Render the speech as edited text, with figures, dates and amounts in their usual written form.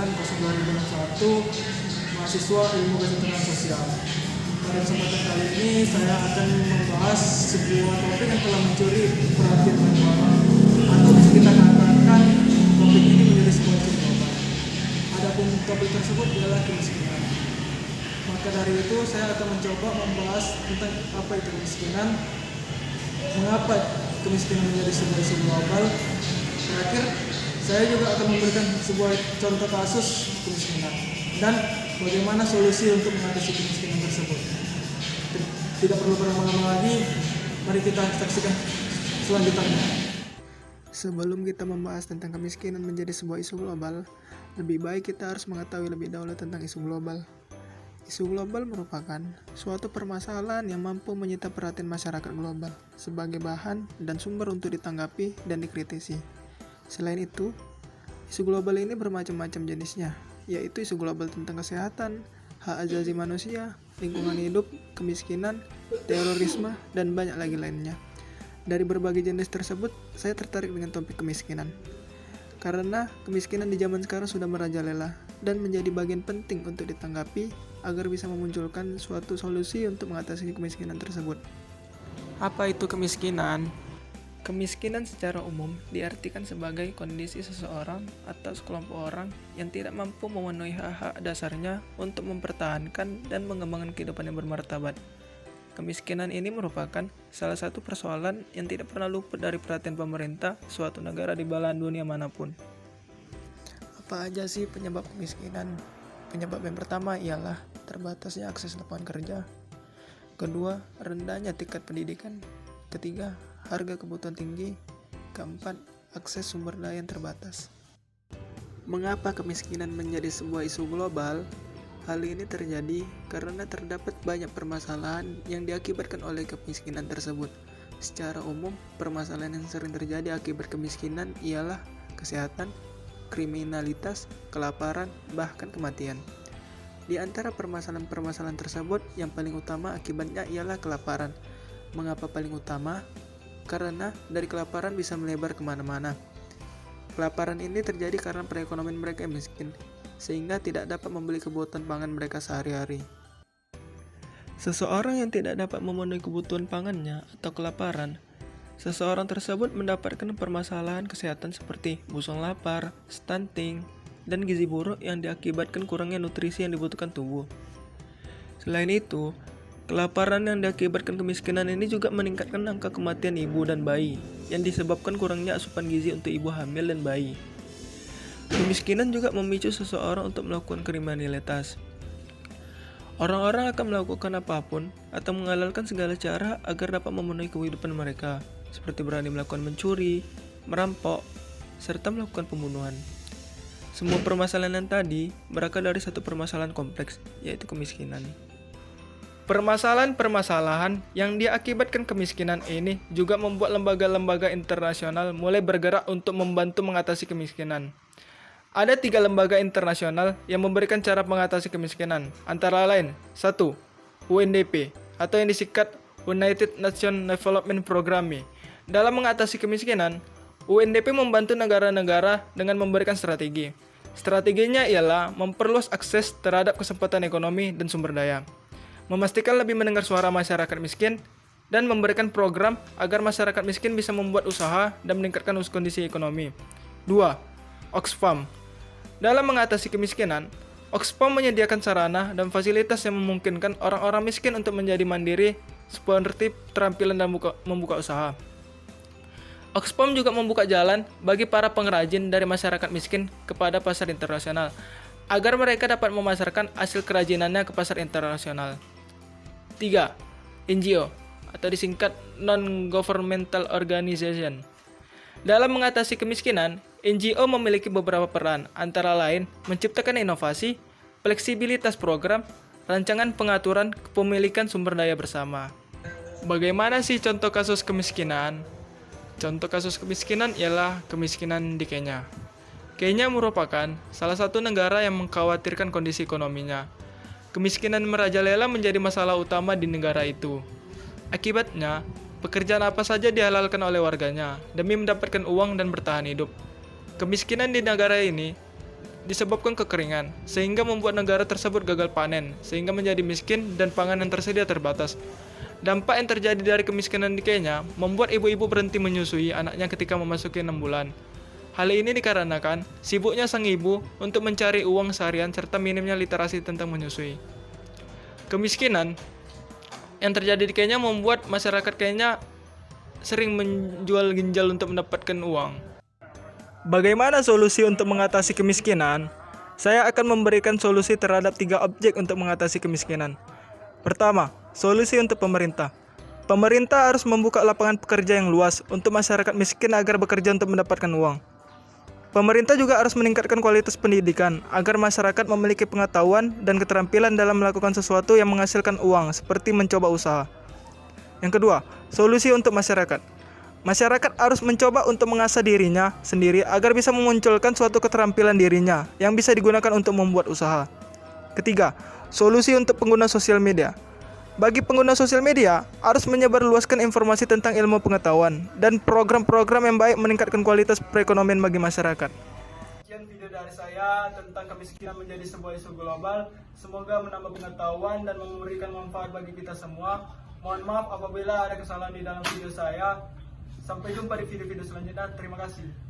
Kemiskinan tahun 2021 mahasiswa ilmu kesejahteraan sosial. Pada kesempatan kali ini saya akan membahas sebuah topik yang telah mencuri perhatian banyak orang, atau bisa kita katakan topik ini menjadi sebuah isu global. Adapun topik tersebut adalah kemiskinan. Maka dari itu saya akan mencoba membahas tentang apa itu kemiskinan, mengapa kemiskinan menjadi sebuah isu global. Terakhir, saya juga akan memberikan sebuah contoh kasus kemiskinan dan bagaimana solusi untuk mengatasi kemiskinan tersebut. Tidak perlu berlama-lama lagi, mari kita saksikan selanjutnya. Sebelum kita membahas tentang kemiskinan menjadi sebuah isu global, lebih baik kita harus mengetahui lebih dahulu tentang isu global. Isu global merupakan suatu permasalahan yang mampu menyita perhatian masyarakat global sebagai bahan dan sumber untuk ditanggapi dan dikritisi. Selain itu, isu global ini bermacam-macam jenisnya, yaitu isu global tentang kesehatan, hak asasi manusia, lingkungan hidup, kemiskinan, terorisme, dan banyak lagi lainnya. Dari berbagai jenis tersebut, saya tertarik dengan topik kemiskinan. Karena kemiskinan di zaman sekarang sudah merajalela dan menjadi bagian penting untuk ditanggapi agar bisa memunculkan suatu solusi untuk mengatasi kemiskinan tersebut. Apa itu kemiskinan? Kemiskinan secara umum diartikan sebagai kondisi seseorang atau sekelompok orang yang tidak mampu memenuhi hak-hak dasarnya untuk mempertahankan dan mengembangkan kehidupan yang bermartabat. Kemiskinan ini merupakan salah satu persoalan yang tidak pernah luput dari perhatian pemerintah suatu negara di belahan dunia manapun. Apa aja sih penyebab kemiskinan? Penyebab yang pertama ialah terbatasnya akses lapangan kerja. Kedua, rendahnya tingkat pendidikan. Ketiga, harga kebutuhan tinggi. Keempat, akses sumber daya yang terbatas. Mengapa kemiskinan menjadi sebuah isu global? Hal ini terjadi karena terdapat banyak permasalahan yang diakibatkan oleh kemiskinan tersebut. Secara umum, permasalahan yang sering terjadi akibat kemiskinan ialah kesehatan, kriminalitas, kelaparan, bahkan kematian. Di antara permasalahan-permasalahan tersebut, yang paling utama akibatnya ialah kelaparan. Mengapa paling utama? Karena dari kelaparan bisa melebar kemana-mana. Kelaparan ini terjadi karena perekonomian mereka yang miskin, sehingga tidak dapat membeli kebutuhan pangan mereka sehari-hari. Seseorang yang tidak dapat memenuhi kebutuhan pangannya atau kelaparan, seseorang tersebut mendapatkan permasalahan kesehatan seperti busung lapar, stunting, dan gizi buruk yang diakibatkan kurangnya nutrisi yang dibutuhkan tubuh. Selain itu, kelaparan yang diakibatkan kemiskinan ini juga meningkatkan angka kematian ibu dan bayi yang disebabkan kurangnya asupan gizi untuk ibu hamil dan bayi. Kemiskinan juga memicu seseorang untuk melakukan kriminalitas. Orang-orang akan melakukan apapun atau menghalalkan segala cara agar dapat memenuhi kehidupan mereka, seperti berani melakukan mencuri, merampok, serta melakukan pembunuhan. Semua permasalahan tadi berakar dari satu permasalahan kompleks, yaitu kemiskinan. Permasalahan-permasalahan yang diakibatkan kemiskinan ini juga membuat lembaga-lembaga internasional mulai bergerak untuk membantu mengatasi kemiskinan. Ada 3 lembaga internasional yang memberikan cara mengatasi kemiskinan, antara lain 1. UNDP, atau yang disingkat United Nations Development Programme. Dalam mengatasi kemiskinan, UNDP membantu negara-negara dengan memberikan strategi. Strateginya ialah memperluas akses terhadap kesempatan ekonomi dan sumber daya, memastikan lebih mendengar suara masyarakat miskin, dan memberikan program agar masyarakat miskin bisa membuat usaha dan meningkatkan kondisi ekonomi. 2. Oxfam. Dalam mengatasi kemiskinan, Oxfam menyediakan sarana dan fasilitas yang memungkinkan orang-orang miskin untuk menjadi mandiri seperti keterampilan dan membuka usaha. Oxfam juga membuka jalan bagi para pengrajin dari masyarakat miskin kepada pasar internasional, agar mereka dapat memasarkan hasil kerajinannya ke pasar internasional. 3. NGO, atau disingkat Non-Governmental Organization. Dalam mengatasi kemiskinan, NGO memiliki beberapa peran, antara lain menciptakan inovasi, fleksibilitas program, rancangan pengaturan kepemilikan sumber daya bersama. Bagaimana sih contoh kasus kemiskinan? Contoh kasus kemiskinan ialah kemiskinan di Kenya. Kenya merupakan salah satu negara yang mengkhawatirkan kondisi ekonominya. Kemiskinan merajalela menjadi masalah utama di negara itu. Akibatnya, pekerjaan apa saja dihalalkan oleh warganya demi mendapatkan uang dan bertahan hidup. Kemiskinan di negara ini disebabkan kekeringan, sehingga membuat negara tersebut gagal panen, sehingga menjadi miskin dan pangan yang tersedia terbatas. Dampak yang terjadi dari kemiskinan di Kenya membuat ibu-ibu berhenti menyusui anaknya ketika memasuki 6 bulan. Hal ini dikarenakan sibuknya sang ibu untuk mencari uang seharian serta minimnya literasi tentang menyusui. Kemiskinan yang terjadi di Kenya membuat masyarakat Kenya sering menjual ginjal untuk mendapatkan uang. Bagaimana solusi untuk mengatasi kemiskinan? Saya akan memberikan solusi terhadap 3 objek untuk mengatasi kemiskinan. Pertama, solusi untuk pemerintah. Pemerintah harus membuka lapangan pekerja yang luas untuk masyarakat miskin agar bekerja untuk mendapatkan uang. Pemerintah juga harus meningkatkan kualitas pendidikan agar masyarakat memiliki pengetahuan dan keterampilan dalam melakukan sesuatu yang menghasilkan uang, seperti mencoba usaha. Yang kedua, solusi untuk masyarakat. Masyarakat harus mencoba untuk mengasah dirinya sendiri agar bisa memunculkan suatu keterampilan dirinya yang bisa digunakan untuk membuat usaha. Ketiga, solusi untuk pengguna sosial media. Bagi pengguna sosial media, harus menyebarluaskan informasi tentang ilmu pengetahuan dan program-program yang baik meningkatkan kualitas perekonomian bagi masyarakat. Sekian video dari saya tentang kemiskinan menjadi sebuah isu global. Semoga menambah pengetahuan dan memberikan manfaat bagi kita semua. Mohon maaf apabila ada kesalahan di dalam video saya. Sampai jumpa di video-video selanjutnya. Terima kasih.